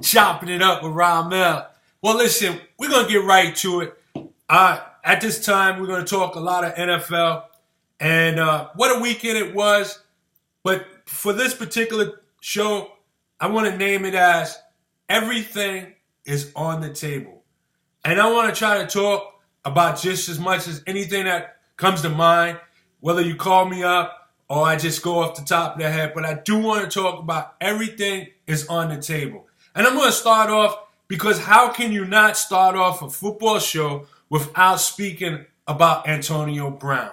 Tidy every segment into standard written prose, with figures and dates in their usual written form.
Chopping it up with Ramel. Well, listen, we're going to get right to it. At this time, we're going to talk a lot of NFL and what a weekend it was. But for this particular show, I want to name it as Everything is on the Table. And I want to try to talk about just as much as anything that comes to mind, whether you call me up or I just go off the top of the head. But I do want to talk about everything is on the table. And I'm going to start off because how can you not start off a football show without speaking about Antonio Brown?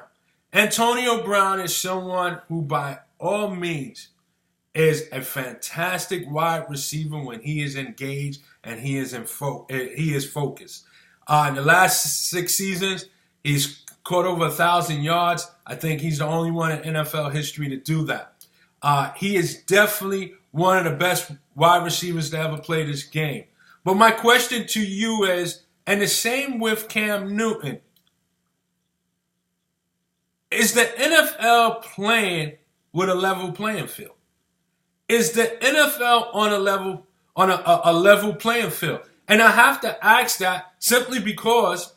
Antonio Brown is someone who, by all means, is a fantastic wide receiver when he is engaged and he is focused. In the last 6 seasons, he's caught over 1,000 yards. I think he's the only one in NFL history to do that. He is definitely one of the best wide receivers to ever play this game. But my question to you is, and the same with Cam Newton, is the NFL playing with a level playing field? Is the NFL on a level playing field? And I have to ask that simply because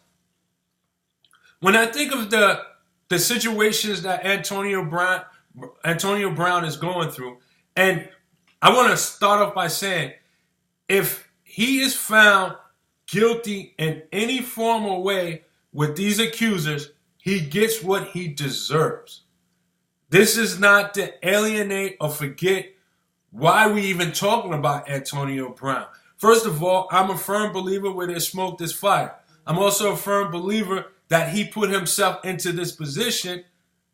when I think of the situations that Antonio Brown is going through, and I want to start off by saying, if he is found guilty in any form or way with these accusers, he gets what he deserves. This is not to alienate or forget why we even talking about Antonio Brown. First of all, I'm a firm believer where there's smoke, there's fire. I'm also a firm believer that he put himself into this position.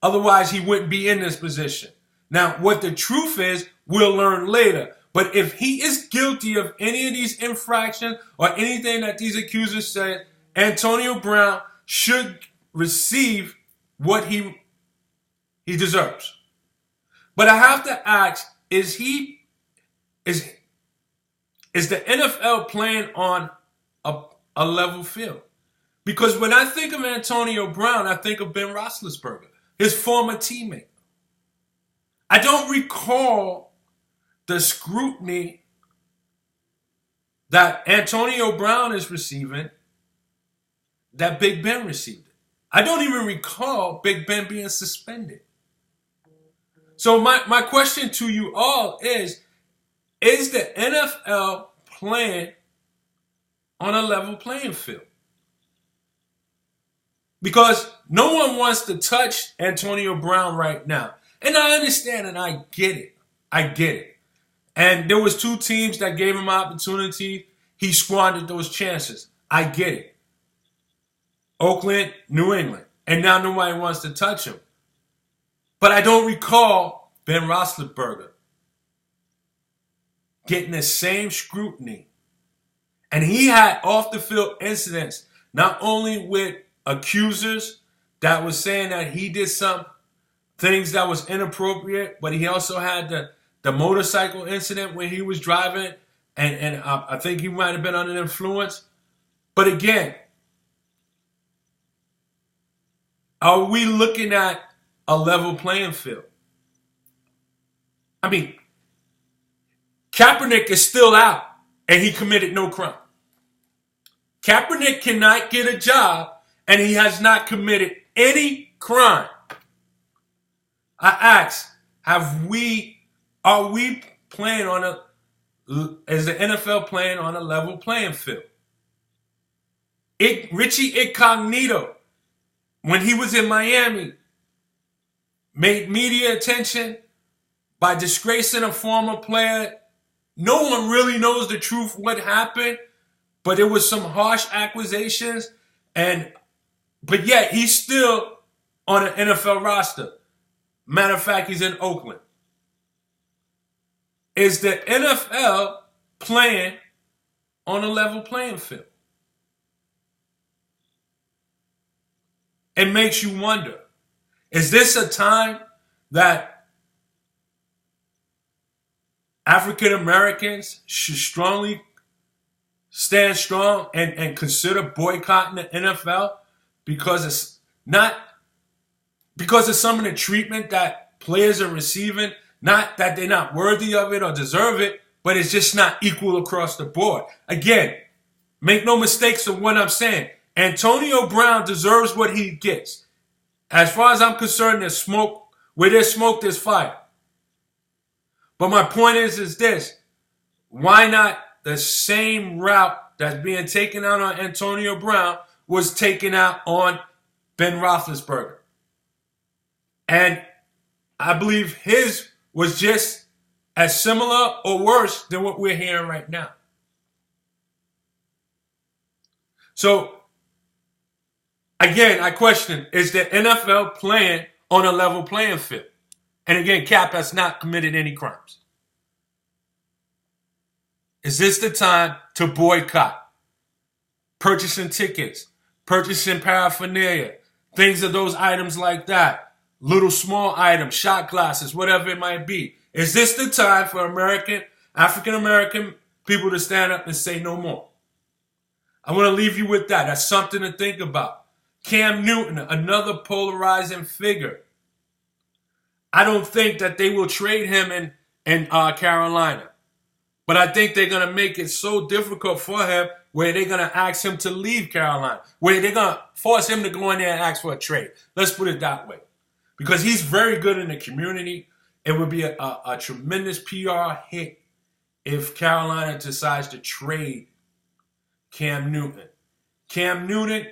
Otherwise, he wouldn't be in this position. Now, what the truth is, we'll learn later. But if he is guilty of any of these infractions or anything that these accusers said, Antonio Brown should receive what he deserves. But I have to ask, is the NFL playing on a level field? Because when I think of Antonio Brown, I think of Ben Roethlisberger, his former teammate. I don't recall the scrutiny that Antonio Brown is receiving that Big Ben received. I don't even recall Big Ben being suspended. So my question to you all is the NFL playing on a level playing field? Because no one wants to touch Antonio Brown right now. And I understand and I get it. I get it. And there was 2 teams that gave him opportunity. He squandered those chances. I get it. Oakland, New England. And now nobody wants to touch him. But I don't recall Ben Roethlisberger getting the same scrutiny. And he had off-the-field incidents, not only with accusers that was saying that he did some things that was inappropriate, but he also had the motorcycle incident where he was driving, and I think he might have been under influence. But again, are we looking at a level playing field? I mean, Kaepernick is still out, and he committed no crime. Kaepernick cannot get a job, and he has not committed any crime. I ask, are we playing is the NFL playing on a level playing field? Richie Incognito, when he was in Miami, made media attention by disgracing a former player. No one really knows the truth what happened, but it was some harsh accusations, but yet he's still on an NFL roster. Matter of fact, he's in Oakland. Is the NFL playing on a level playing field? It makes you wonder, is this a time that African Americans should strongly stand strong and consider boycotting the NFL because it's not because of some of the treatment that players are receiving, not that they're not worthy of it or deserve it, but it's just not equal across the board. Again, make no mistakes of what I'm saying. Antonio Brown deserves what he gets. As far as I'm concerned, there's smoke. Where there's smoke, there's fire. But my point is this. Why not the same route that's being taken out on Antonio Brown was taken out on Ben Roethlisberger? And I believe his was just as similar or worse than what we're hearing right now. So, again, I question, is the NFL playing on a level playing field? And again, Cap has not committed any crimes. Is this the time to boycott? Purchasing tickets, purchasing paraphernalia, things of those items like that, little small items, shot glasses, whatever it might be. Is this the time for African-American people to stand up and say no more? I want to leave you with that. That's something to think about. Cam Newton, another polarizing figure. I don't think that they will trade him in Carolina. But I think they're going to make it so difficult for him where they're going to ask him to leave Carolina, where they're going to force him to go in there and ask for a trade. Let's put it that way. Because he's very good in the community. It would be a tremendous PR hit if Carolina decides to trade Cam Newton. Cam Newton,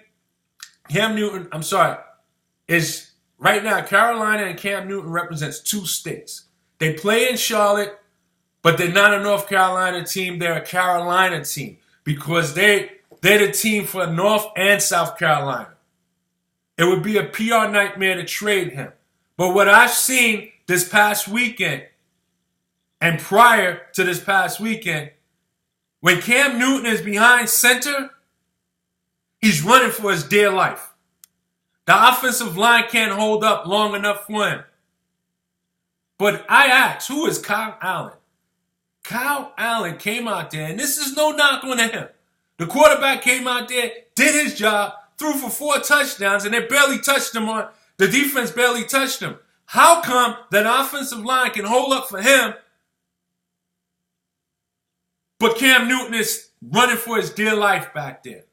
is right now Carolina and Cam Newton represents two states. They play in Charlotte, but they're not a North Carolina team. They're a Carolina team because they're the team for North and South Carolina. It would be a PR nightmare to trade him. But what I've seen this past weekend and prior to this past weekend, when Cam Newton is behind center, he's running for his dear life. The offensive line can't hold up long enough for him. But I asked, who is Kyle Allen? Kyle Allen came out there, and this is no knock on him. The quarterback came out there, did his job, threw for 4 touchdowns, and they barely touched him on. The defense barely touched him. How come that offensive line can hold up for him, but Cam Newton is running for his dear life back there?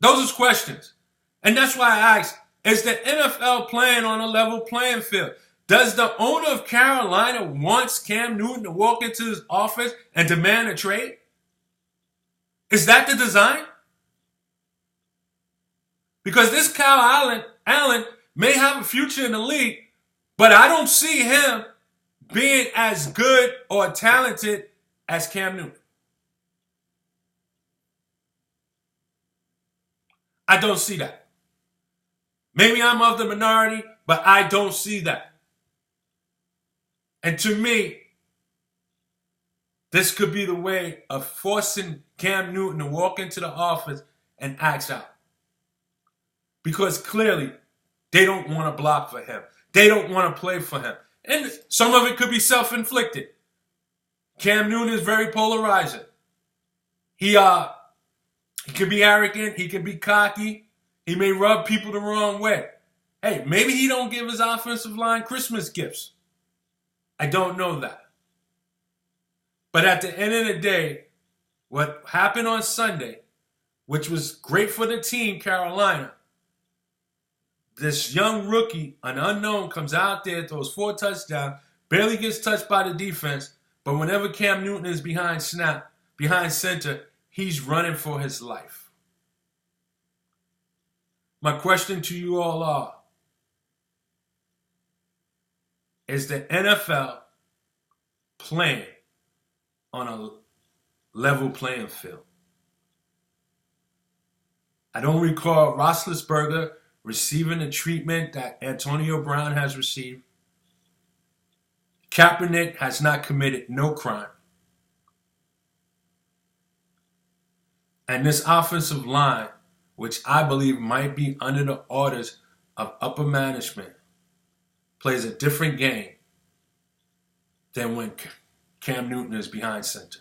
Those are questions. And that's why I asked, is the NFL playing on a level playing field? Does the owner of Carolina want Cam Newton to walk into his office and demand a trade? Is that the design? Because this Kyle Allen may have a future in the league, but I don't see him being as good or talented as Cam Newton. I don't see that. Maybe I'm of the minority, but I don't see that. And to me, this could be the way of forcing Cam Newton to walk into the office and act out. Because clearly, they don't want to block for him. They don't want to play for him. And some of it could be self-inflicted. Cam Newton is very polarizing. He can be arrogant. He can be cocky. He may rub people the wrong way. Hey, maybe he don't give his offensive line Christmas gifts. I don't know that. But at the end of the day, what happened on Sunday, which was great for the team, Carolina, this young rookie, an unknown, comes out there, throws 4 touchdowns, barely gets touched by the defense, but whenever Cam Newton is behind center, he's running for his life. My question to you all are, is the NFL playing on a level playing field? I don't recall Roethlisberger receiving the treatment that Antonio Brown has received. Kaepernick has not committed no crime. And this offensive line, which I believe might be under the orders of upper management, plays a different game than when Cam Newton is behind center.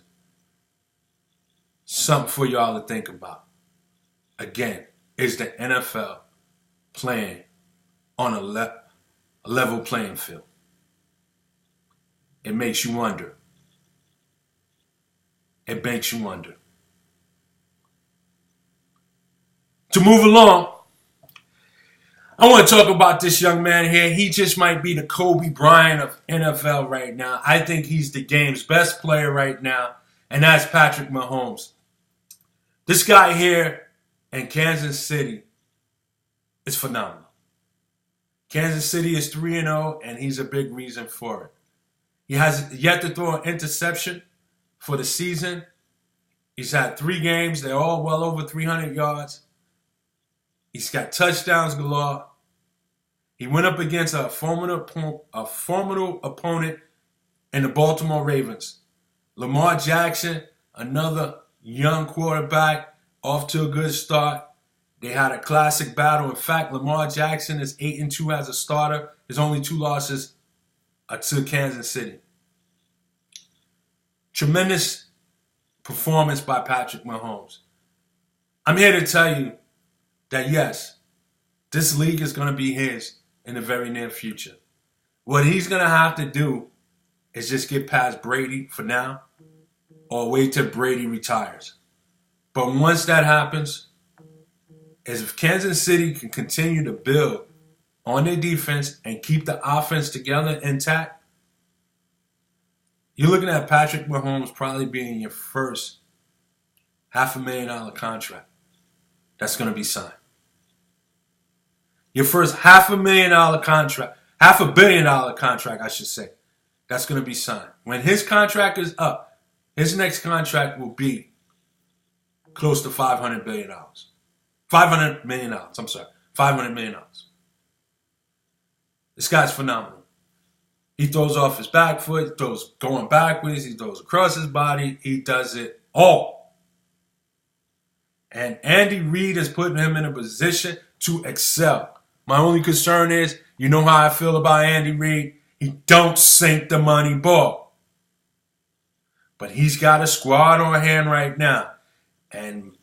Something for y'all to think about. Again, is the NFL playing on a level playing field? It makes you wonder. It makes you wonder. To move along, I want to talk about this young man here. He just might be the Kobe Bryant of NFL right now. I think he's the game's best player right now, and that's Patrick Mahomes. This guy here in Kansas City is phenomenal. Kansas City is 3-0, and he's a big reason for it. He has yet to throw an interception for the season. He's had 3 games. They're all well over 300 yards. He's got touchdowns galore. He went up against a formidable opponent in the Baltimore Ravens. Lamar Jackson, another young quarterback, off to a good start. They had a classic battle. In fact, Lamar Jackson is 8-2 as a starter. His only 2 losses are to Kansas City. Tremendous performance by Patrick Mahomes. I'm here to tell you that yes, this league is going to be his in the very near future. What he's going to have to do is just get past Brady for now or wait till Brady retires. But once that happens, if Kansas City can continue to build on their defense and keep the offense together intact, you're looking at Patrick Mahomes probably being your first $500,000 contract that's going to be signed. Your first $500,000 contract, $500 million contract, I should say, that's going to be signed. When his contract is up, his next contract will be close to $500 billion. $500 million, I'm sorry, $500 million. This guy's phenomenal. He throws off his back foot, he throws going backwards, he throws across his body, he does it all. And Andy Reid is putting him in a position to excel. My only concern is, you know how I feel about Andy Reid. He don't sink the money ball. But he's got a squad on hand right now. And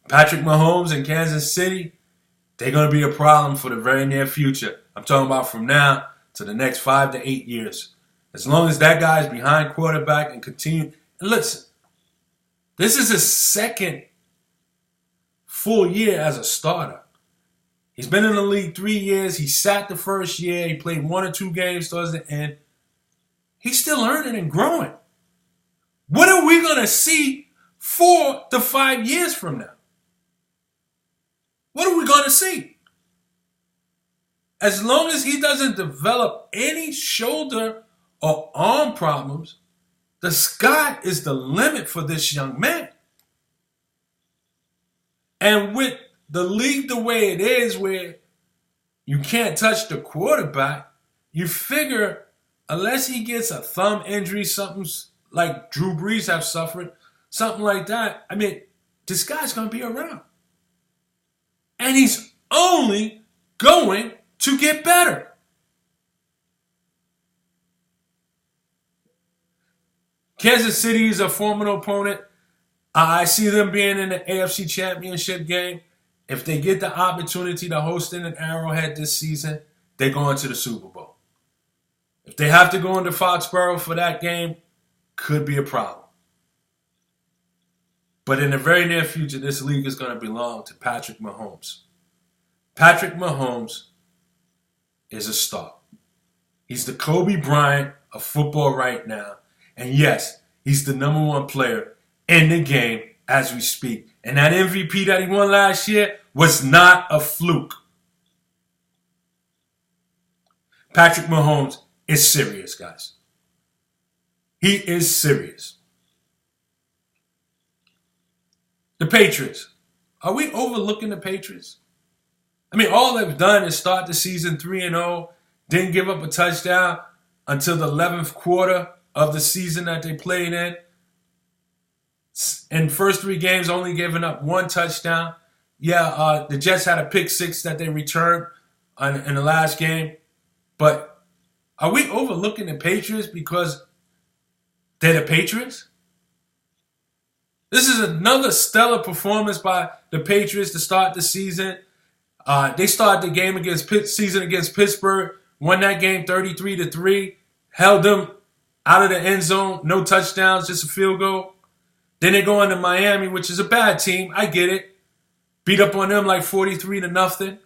Patrick Mahomes in Kansas City, they're going to be a problem for the very near future. I'm talking about from now to the next 5 to 8 years. As long as that guy's behind quarterback and continue. And listen, this is his second full year as a starter. He's been in the league 3 years. He sat the first year. He played 1 or 2 games towards the end. He's still learning and growing. What are we going to see 4 to 5 years from now? What are we going to see? As long as he doesn't develop any shoulder or arm problems, the sky is the limit for this young man. And with the league the way it is, where you can't touch the quarterback, you figure unless he gets a thumb injury, something like Drew Brees have suffered, something like that, I mean, this guy's going to be around. And he's only going to get better. Kansas City is a formidable opponent. I see them being in the AFC Championship game. If they get the opportunity to host in an Arrowhead this season, they're going to the Super Bowl. If they have to go into Foxborough for that game, could be a problem. But in the very near future, this league is going to belong to Patrick Mahomes. Patrick Mahomes is a star. He's the Kobe Bryant of football right now. And yes, he's the number 1 player in the game as we speak. And that MVP that he won last year was not a fluke. Patrick Mahomes is serious, guys. He is serious. The Patriots. Are we overlooking the Patriots? I mean, all they've done is start the season 3-0, didn't give up a touchdown until the 11th quarter of the season that they played in. In first 3 games, only giving up 1 touchdown. Yeah, the Jets had a pick 6 that they returned in the last game. But are we overlooking the Patriots because they're the Patriots? This is another stellar performance by the Patriots to start the season. They started the game season against Pittsburgh, won that game 33-3, held them out of the end zone, no touchdowns, just a field goal. Then they go into Miami, which is a bad team. I get it. Beat up on them like 43-0.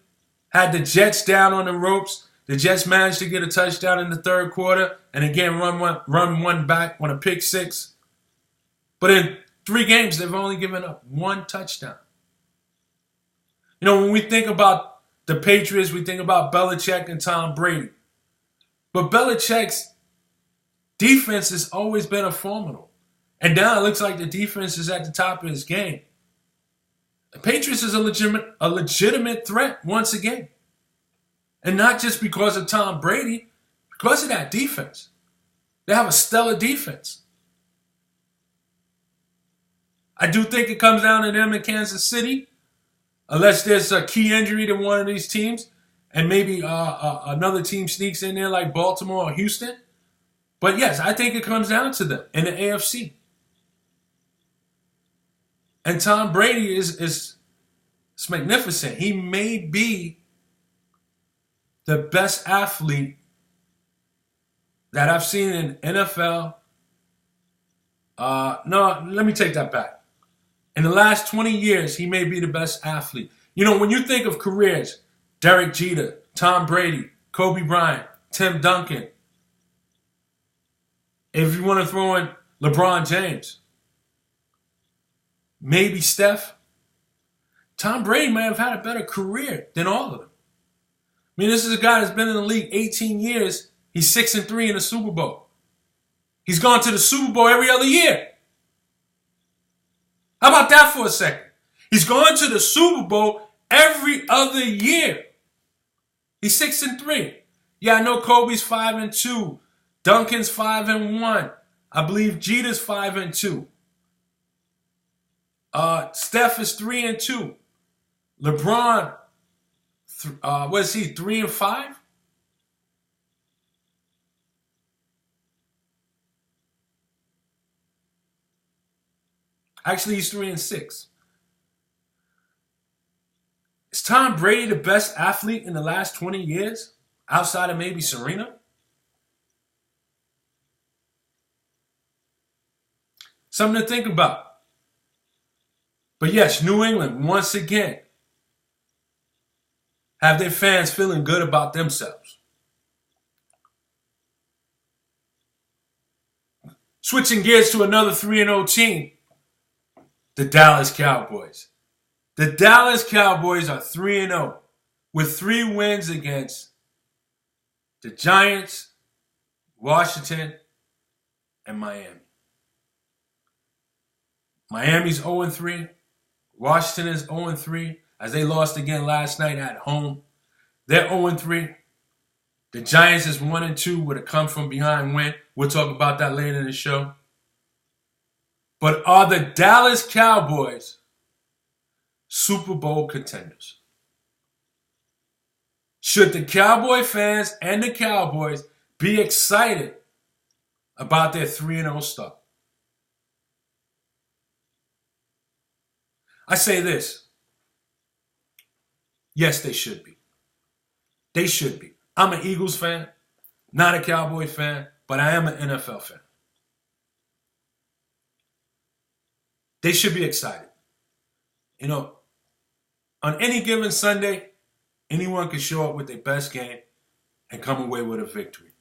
Had the Jets down on the ropes. The Jets managed to get a touchdown in the third quarter and again run one back on a pick six. But in 3 games, they've only given up 1 touchdown. You know, when we think about the Patriots, we think about Belichick and Tom Brady. But Belichick's defense has always been a formidable. And now it looks like the defense is at the top of his game. The Patriots is a legitimate threat once again. And not just because of Tom Brady, because of that defense. They have a stellar defense. I do think it comes down to them in Kansas City, unless there's a key injury to one of these teams, and maybe another team sneaks in there like Baltimore or Houston. But yes, I think it comes down to them in the AFC. And Tom Brady is magnificent. He may be the best athlete that I've seen in NFL. No, let me take that back. In the last 20 years, he may be the best athlete. You know, when you think of careers, Derek Jeter, Tom Brady, Kobe Bryant, Tim Duncan, if you want to throw in LeBron James, maybe Steph, Tom Brady may have had a better career than all of them. I mean, this is a guy that's been in the league 18 years. He's 6-3 in the Super Bowl. He's gone to the Super Bowl every other year. How about that for a second? He's gone to the Super Bowl every other year. He's 6-3. Yeah, I know Kobe's 5-2. Duncan's 5-1. I believe Jeter's 5-2. Steph is 3-2. LeBron, what is he, 3-5? Actually, he's 3-6. Is Tom Brady the best athlete in the last 20 years? Outside of maybe Serena? Something to think about. But yes, New England, once again, have their fans feeling good about themselves. Switching gears to another 3-0 team, the Dallas Cowboys. The Dallas Cowboys are 3-0 with 3 wins against the Giants, Washington, and Miami. Miami's 0-3. Washington is 0-3 as they lost again last night at home. They're 0-3. The Giants is 1-2 with a come-from-behind win. We'll talk about that later in the show. But are the Dallas Cowboys Super Bowl contenders? Should the Cowboy fans and the Cowboys be excited about their 3-0 start? I say this. Yes, they should be. They should be. I'm an Eagles fan, not a Cowboy fan, but I am an NFL fan. They should be excited. You know, on any given Sunday, anyone can show up with their best game and come away with a victory.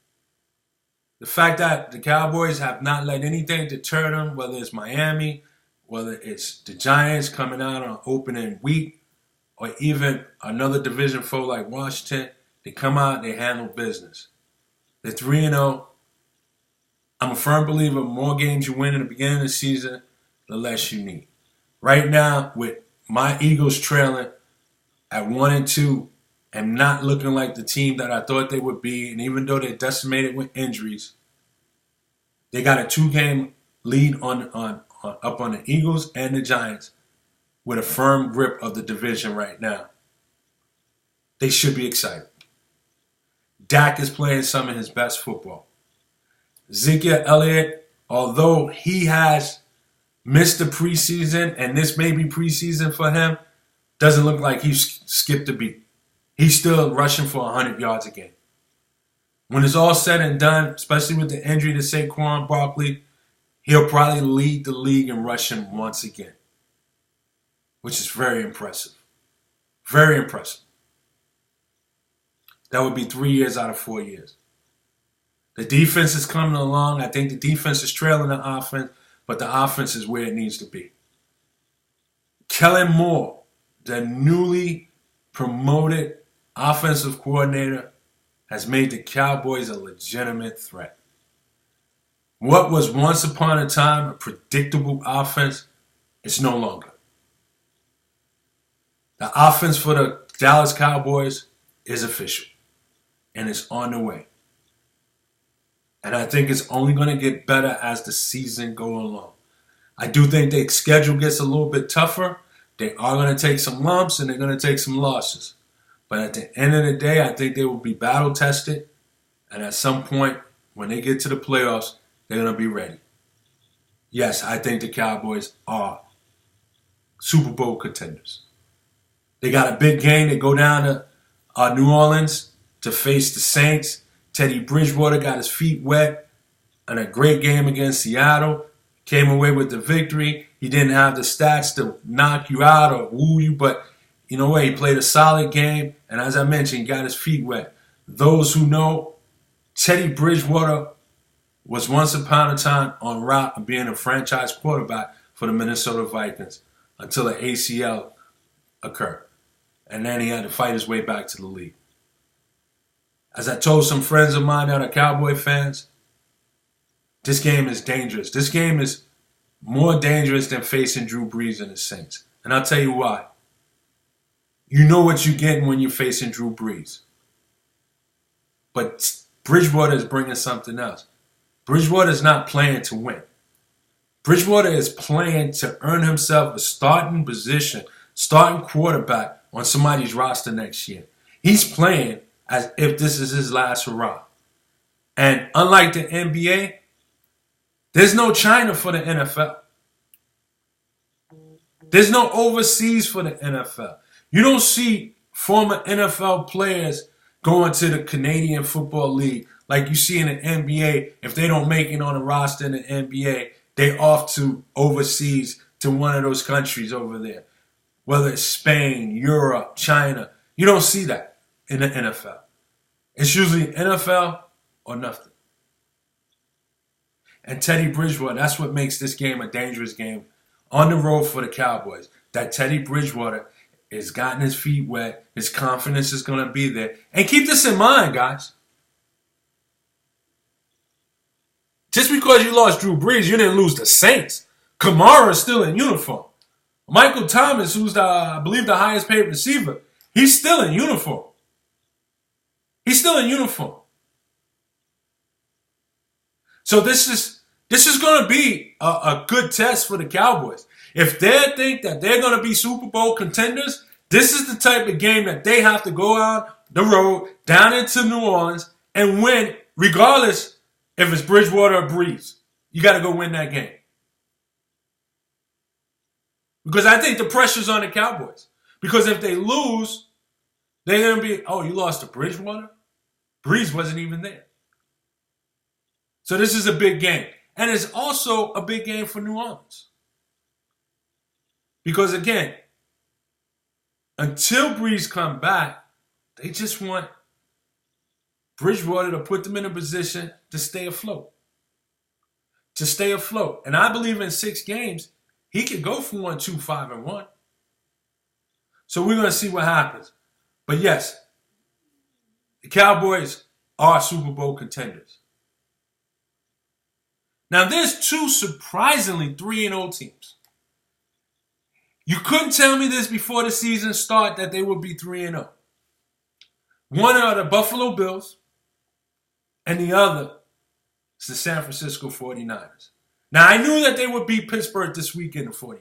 The fact that the Cowboys have not let anything deter them, whether it's Miami, whether it's the Giants coming out on opening week, or even another division foe like Washington, they come out, they handle business. They're 3-0. I'm a firm believer the more games you win in the beginning of the season, the less you need. Right now, with my Eagles trailing at 1-2 and not looking like the team that I thought they would be, and even though they're decimated with injuries, they got a 2-game lead up on the Eagles and the Giants with a firm grip of the division right now. They should be excited. Dak is playing some of his best football. Ezekiel Elliott, although he has missed the preseason, and this may be preseason for him, doesn't look like he's skipped a beat. He's still rushing for 100 yards a game. When it's all said and done, especially with the injury to Saquon Barkley, he'll probably lead the league in rushing once again, which is very impressive. Very impressive. That would be 3 years out of 4 years. The defense is coming along. I think the defense is trailing the offense, but the offense is where it needs to be. Kellen Moore, the newly promoted offensive coordinator, has made the Cowboys a legitimate threat. What was once upon a time a predictable offense is no longer. The offense for the Dallas Cowboys is official, and it's on the way. And I think it's only going to get better as the season goes along. I do think their schedule gets a little bit tougher. They are going to take some lumps and they're going to take some losses. But at the end of the day, I think they will be battle tested. And at some point, when they get to the playoffs, they're going to be ready. Yes, I think the Cowboys are Super Bowl contenders. They got a big game. They go down to New Orleans to face the Saints. Teddy Bridgewater got his feet wet in a great game against Seattle. Came away with the victory. He didn't have the stats to knock you out or woo you, but you know what? He played a solid game, and as I mentioned, he got his feet wet. Those who know, Teddy Bridgewater was once upon a time en route of being a franchise quarterback for the Minnesota Vikings until the ACL occurred. And then he had to fight his way back to the league. As I told some friends of mine that are Cowboy fans, this game is dangerous. This game is more dangerous than facing Drew Brees and the Saints. And I'll tell you why. You know what you're getting when you're facing Drew Brees. But Bridgewater is bringing something else. Bridgewater is not playing to win. Bridgewater is playing to earn himself a starting position, starting quarterback on somebody's roster next year. He's playing as if this is his last hurrah. And unlike the NBA, there's no China for the NFL. There's no overseas for the NFL. You don't see former NFL players going to the Canadian Football League like you see in the NBA. If they don't make it on a roster in the NBA, they off to overseas to one of those countries over there. Whether it's Spain, Europe, China. You don't see that in the NFL. It's usually NFL or nothing. And Teddy Bridgewater, that's what makes this game a dangerous game on the road for the Cowboys. That Teddy Bridgewater has gotten his feet wet. His confidence is going to be there. And keep this in mind, guys. Just because you lost Drew Brees, you didn't lose the Saints. Kamara is still in uniform. Michael Thomas, who's I believe the highest paid receiver, he's still in uniform. He's still in uniform. So this is going to be a good test for the Cowboys. If they think that they're going to be Super Bowl contenders, this is the type of game that they have to go on the road down into New Orleans and win, regardless if it's Bridgewater or Breeze. You got to go win that game. Because I think the pressure's on the Cowboys. Because if they lose, they're going to be, oh, you lost to Bridgewater? Breeze wasn't even there. So this is a big game. And it's also a big game for New Orleans. Because again, until Breeze come back, they just want Bridgewater to put them in a position to stay afloat. To stay afloat. And I believe in 6 games, he could go for 1-2-5-1. So we're going to see what happens. But yes, the Cowboys are Super Bowl contenders. Now, there's 2 surprisingly 3-0 teams. You couldn't tell me this before the season started that they would be 3-0. One are the Buffalo Bills, and the other is the San Francisco 49ers. Now, I knew that they would beat Pittsburgh this weekend, the 49ers.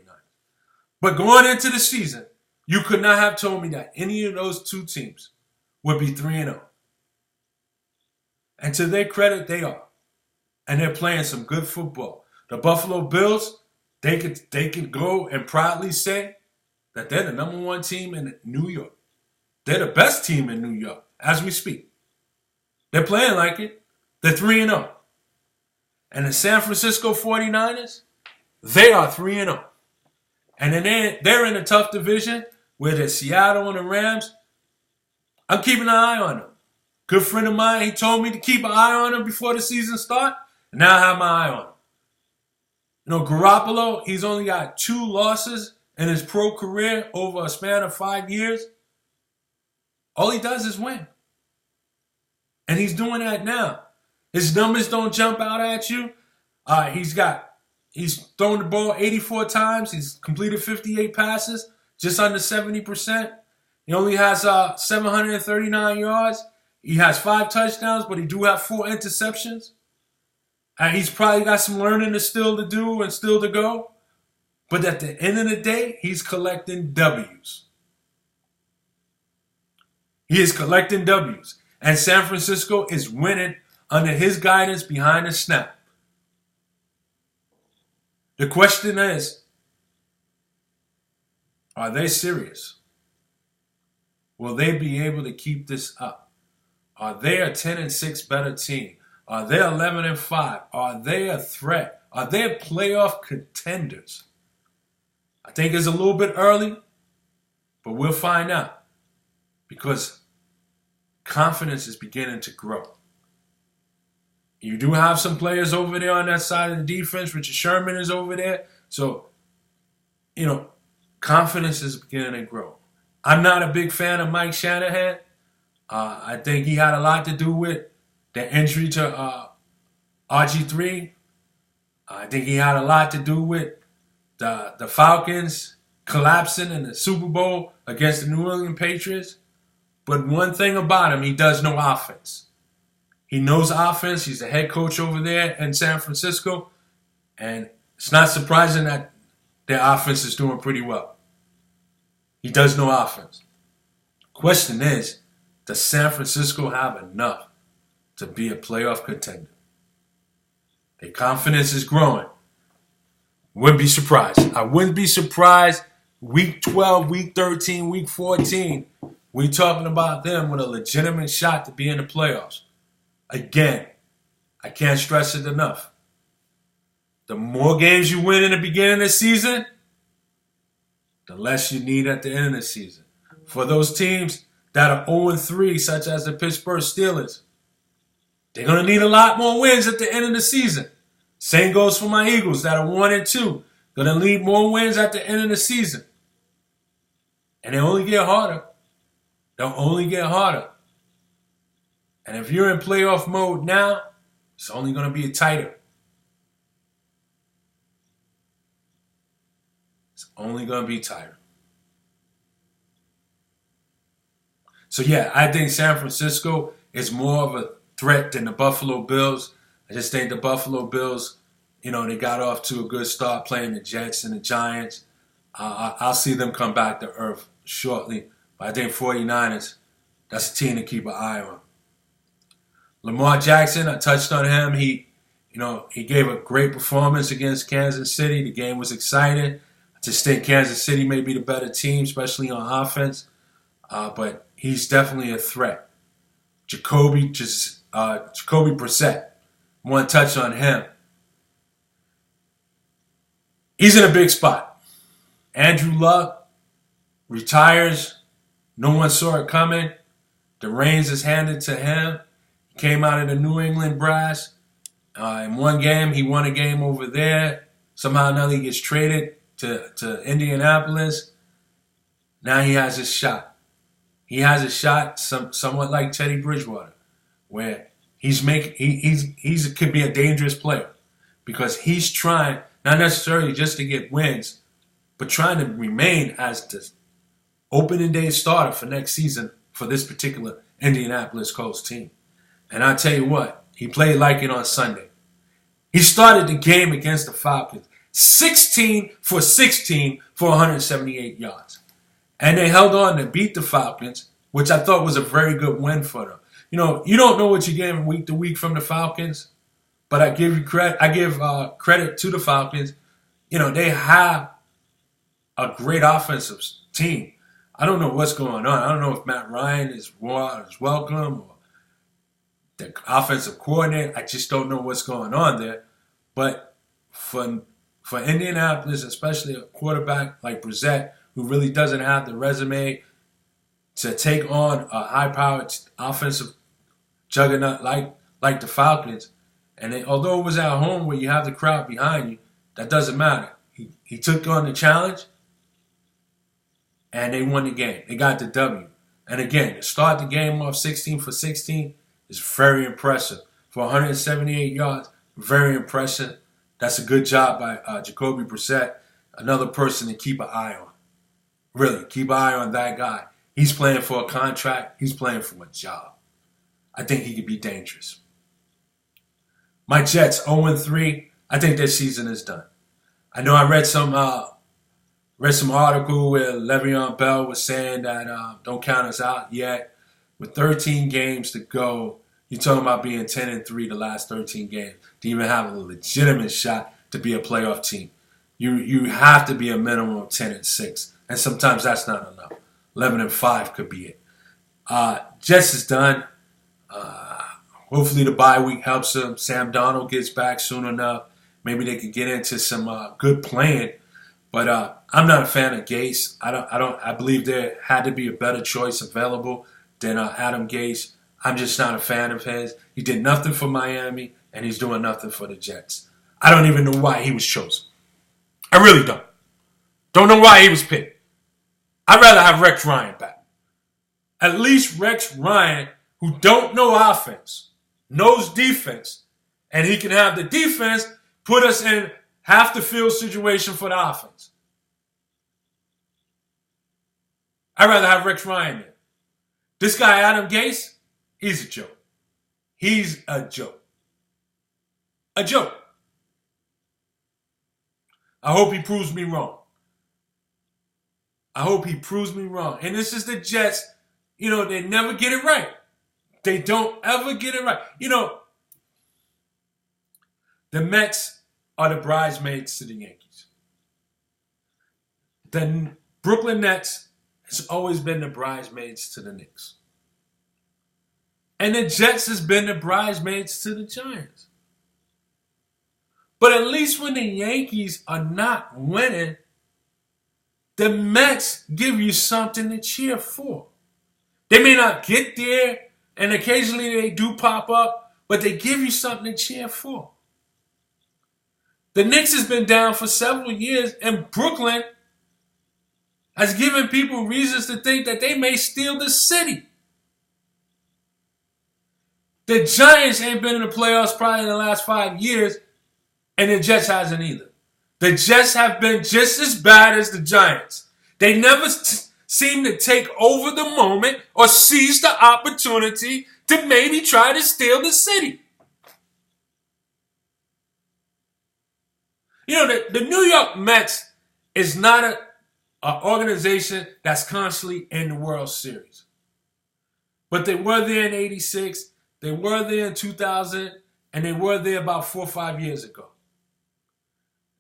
But going into the season, you could not have told me that any of those 2 teams would be 3-0. And to their credit, they are. And they're playing some good football. The Buffalo Bills, they could go and proudly say that they're the number 1 team in New York. They're the best team in New York as we speak. They're playing like it. They're 3-0. And the San Francisco 49ers, they are 3-0. And then they're in a tough division where the Seattle and the Rams. I'm keeping an eye on them. Good friend of mine, he told me to keep an eye on them before the season starts. And now I have my eye on them. Garoppolo, he's only got 2 losses in his pro career over a span of 5 years. All he does is win. And he's doing that now. His numbers don't jump out at you. He's thrown the ball 84 times. He's completed 58 passes, just under 70%. He only has 739 yards. He has 5 touchdowns, but he do have 4 interceptions. He's probably got some learning to still to do and still to go. But at the end of the day, he's collecting W's. He is collecting W's. And San Francisco is winning under his guidance behind the snap. The question is, are they serious? Will they be able to keep this up? Are they a 10-6 better team? Are they 11-5? Are they a threat? Are they playoff contenders? I think it's a little bit early, but we'll find out because confidence is beginning to grow. You do have some players over there on that side of the defense. Richard Sherman is over there. So, confidence is beginning to grow. I'm not a big fan of Mike Shanahan. I think he had a lot to do with the injury to RG3. I think he had a lot to do with the Falcons collapsing in the Super Bowl against the New England Patriots. But one thing about him, he does know offense. He knows offense. He's the head coach over there in San Francisco. And it's not surprising that their offense is doing pretty well. He does know offense. Question is, does San Francisco have enough to be a playoff contender? Their confidence is growing. Wouldn't be surprised. I wouldn't be surprised week 12, week 13, week 14. We talking about them with a legitimate shot to be in the playoffs. Again, I can't stress it enough. The more games you win in the beginning of the season, the less you need at the end of the season. For those teams that are 0-3, such as the Pittsburgh Steelers, they're going to need a lot more wins at the end of the season. Same goes for my Eagles that are 1-2. Going to need more wins at the end of the season. And they only get harder. They'll only get harder. And if you're in playoff mode now, it's only going to be tighter. It's only going to be tighter. So yeah, I think San Francisco is more of a threat than the Buffalo Bills. I just think the Buffalo Bills, they got off to a good start playing the Jets and the Giants. I'll see them come back to earth shortly. But I think 49ers, that's a team to keep an eye on. Lamar Jackson, I touched on him. He gave a great performance against Kansas City. The game was exciting. I just think Kansas City may be the better team, especially on offense. But he's definitely a threat. Jacoby Brissette. I want to touch on him. He's in a big spot. Andrew Luck retires. No one saw it coming. The reins is handed to him. He came out of the New England brass. In one game, he won a game over there. Somehow or another, he gets traded to Indianapolis. Now he has his shot. He has a shot somewhat like Teddy Bridgewater, where he could be a dangerous player because he's trying, not necessarily just to get wins, but trying to remain as the opening day starter for next season for this particular Indianapolis Colts team. And I tell you what, he played like it on Sunday. He started the game against the Falcons, 16 for 16 for 178 yards. And they held on to beat the Falcons, which I thought was a very good win for them. You don't know what you're getting week to week from the Falcons, but I give credit to the Falcons. They have a great offensive team. I don't know what's going on. I don't know if Matt Ryan is welcome. The offensive coordinator, I just don't know what's going on there. But for Indianapolis, especially a quarterback like Brissette, who really doesn't have the resume to take on a high-powered offensive juggernaut like the Falcons, and although it was at home where you have the crowd behind you, that doesn't matter. He took on the challenge, and they won the game. They got the W. And again, to start the game off 16 for 16 is very impressive. For 178 yards, very impressive. That's a good job by Jacoby Brissette, another person to keep an eye on. Really, keep an eye on that guy. He's playing for a contract. He's playing for a job. I think he could be dangerous. My Jets, 0-3. I think their season is done. I know I read some article where Le'Veon Bell was saying that don't count us out yet. With 13 games to go, you're talking about being 10-3 the last 13 games to even have a legitimate shot to be a playoff team. You have to be a minimum of 10-6, and sometimes that's not enough. 11-5 could be it. Jets is done. Hopefully the bye week helps them. Sam Darnold gets back soon enough. Maybe they could get into some good playing. But I'm not a fan of Gase. I believe there had to be a better choice available than Adam Gase. I'm just not a fan of his. He did nothing for Miami, and he's doing nothing for the Jets. I don't even know why he was chosen. I really don't. Don't know why he was picked. I'd rather have Rex Ryan back. At least Rex Ryan, who don't know offense, knows defense, and he can have the defense put us in half the field situation for the offense. I'd rather have Rex Ryan there. This guy, Adam Gase, he's a joke. He's a joke. A joke. I hope he proves me wrong. I hope he proves me wrong. And this is the Jets. You know, they never get it right. They don't ever get it right. You know, the Mets are the bridesmaids to the Yankees. The Brooklyn Nets has always been the bridesmaids to the Knicks. And the Jets has been the bridesmaids to the Giants. But at least when the Yankees are not winning, the Mets give you something to cheer for. They may not get there, and occasionally they do pop up, but they give you something to cheer for. The Knicks has been down for several years, and Brooklyn has given people reasons to think that they may steal the city. The Giants ain't been in the playoffs probably in the last 5 years, and the Jets hasn't either. The Jets have been just as bad as the Giants. They never seem to take over the moment or seize the opportunity to maybe try to steal the city. You know, the New York Mets is not an organization that's constantly in the World Series. But they were there in 86, they were there in 2000, and they were there about 4 or 5 years ago.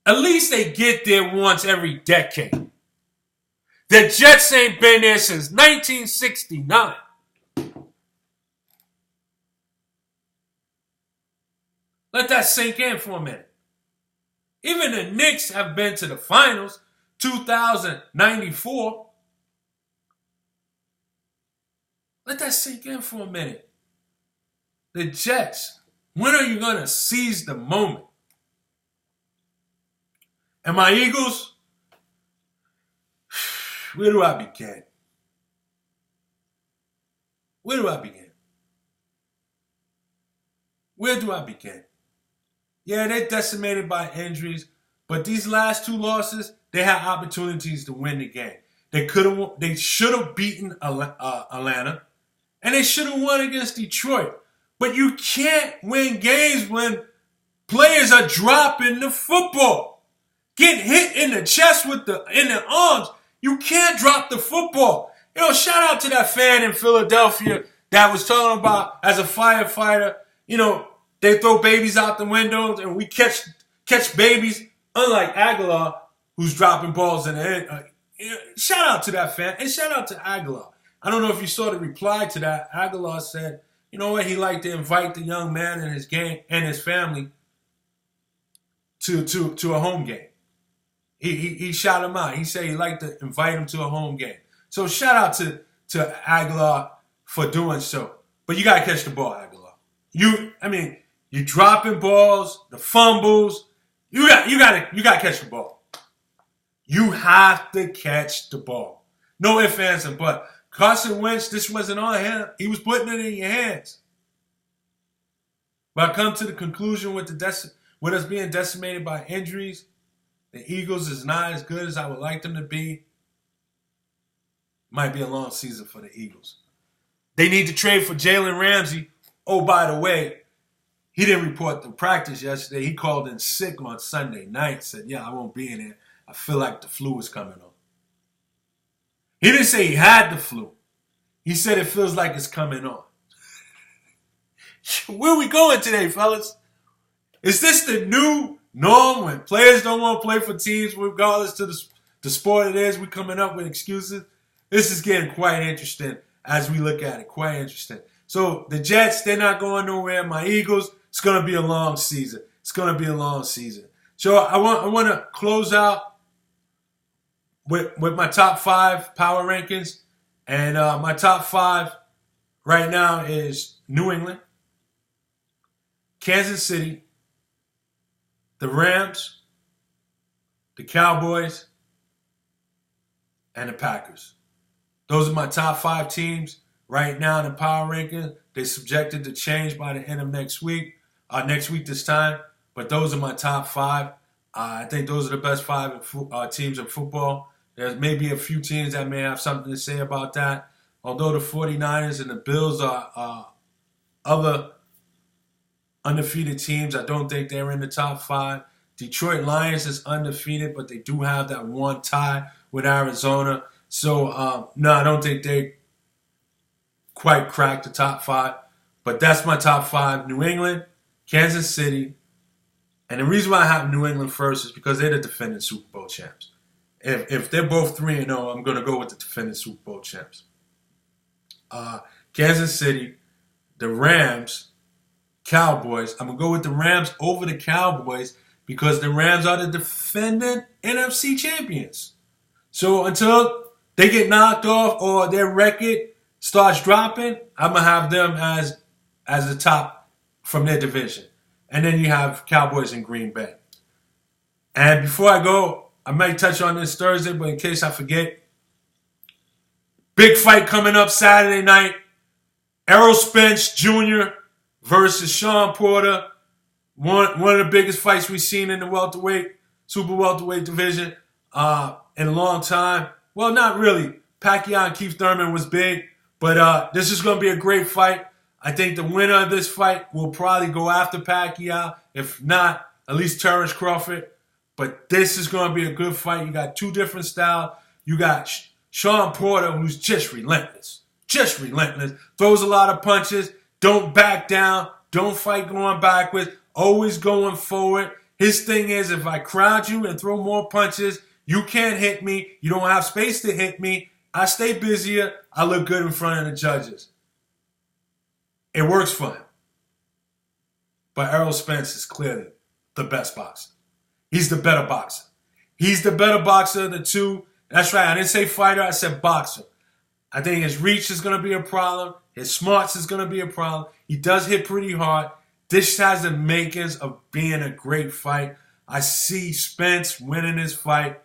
At least they get there once every decade. The Jets ain't been there since 1969. Let that sink in for a minute. Even the Knicks have been to the finals, 2094. Let that sink in for a minute. The Jets, when are you going to seize the moment? And my Eagles, where do I begin? Where do I begin? Where do I begin? Yeah, they're decimated by injuries, but these last 2 losses, they had opportunities to win the game. They should have beaten Atlanta, and they should have won against Detroit. But you can't win games when players are dropping the football. Get hit in the chest in the arms. You can't drop the football. You know, shout out to that fan in Philadelphia that was talking about as a firefighter, you know, they throw babies out the windows and we catch babies, unlike Aguilar, who's dropping balls in the head. Shout out to that fan and shout out to Aguilar. I don't know if you saw the reply to that. Aguilar said, you know what? He liked to invite the young man and his gang and his family to a home game. He shot him out. He said he liked to invite him to a home game. So shout out to Aguilar for doing so. But you gotta catch the ball, Aguilar. You're dropping balls, the fumbles. You gotta catch the ball. You have to catch the ball. No ifs, ands, and buts. Carson Wentz, this wasn't on him. He was putting it in your hands. But I come to the conclusion with us being decimated by injuries, the Eagles is not as good as I would like them to be. Might be a long season for the Eagles. They need to trade for Jalen Ramsey. Oh, by the way, he didn't report to practice yesterday. He called in sick on Sunday night. Said, I won't be in here. I feel like the flu is coming on. He didn't say he had the flu. He said it feels like it's coming on. Where are we going today, fellas? Is this the new norm when players don't want to play for teams regardless to the sport it is? We coming up with excuses. This is getting quite interesting as we look at it. Quite interesting. So the Jets, they're not going nowhere. My Eagles, it's going to be a long season. It's going to be a long season. So I want to close out with my top 5 power rankings. And my top 5 right now is New England, Kansas City, the Rams, the Cowboys, and the Packers. Those are my top 5 teams right now in the power ranking. They're subjected to change by the end of next week this time. But those are my top 5. I think those are the best 5 teams in football. There's maybe a few teams that may have something to say about that. Although the 49ers and the Bills are other undefeated teams, I don't think they're in the top 5. Detroit Lions is undefeated, but they do have that one tie with Arizona. So, no, I don't think they quite cracked the top 5. But that's my top 5. New England, Kansas City. And the reason why I have New England first is because they're the defending Super Bowl champs. If they're both 3-0, I'm going to go with the defending Super Bowl champs. Kansas City, the Rams, Cowboys. I'm going to go with the Rams over the Cowboys because the Rams are the defending NFC champions. So until they get knocked off or their record starts dropping, I'm going to have them as the top from their division. And then you have Cowboys and Green Bay. And before I go, I might touch on this Thursday, but in case I forget, big fight coming up Saturday night. Errol Spence Jr. versus Sean Porter. One of the biggest fights we've seen in the super welterweight division in a long time. Well, not really. Pacquiao and Keith Thurman was big, but this is going to be a great fight. I think the winner of this fight will probably go after Pacquiao. If not, at least Terrence Crawford. But this is going to be a good fight. You got 2 different styles. You got Sean Porter, who's just relentless. Just relentless. Throws a lot of punches. Don't back down. Don't fight going backwards. Always going forward. His thing is, if I crowd you and throw more punches, you can't hit me. You don't have space to hit me. I stay busier. I look good in front of the judges. It works for him. But Errol Spence is clearly the best boxer. He's the better boxer. He's the better boxer of the 2. That's right. I didn't say fighter. I said boxer. I think his reach is going to be a problem. His smarts is going to be a problem. He does hit pretty hard. This has the makings of being a great fight. I see Spence winning this fight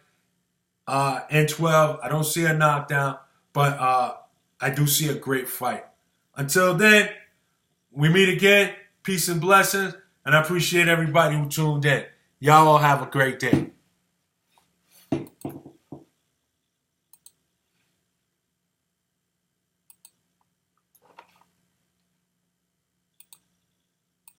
in 12. I don't see a knockdown, but I do see a great fight. Until then, we meet again. Peace and blessings. And I appreciate everybody who tuned in. Y'all all have a great day.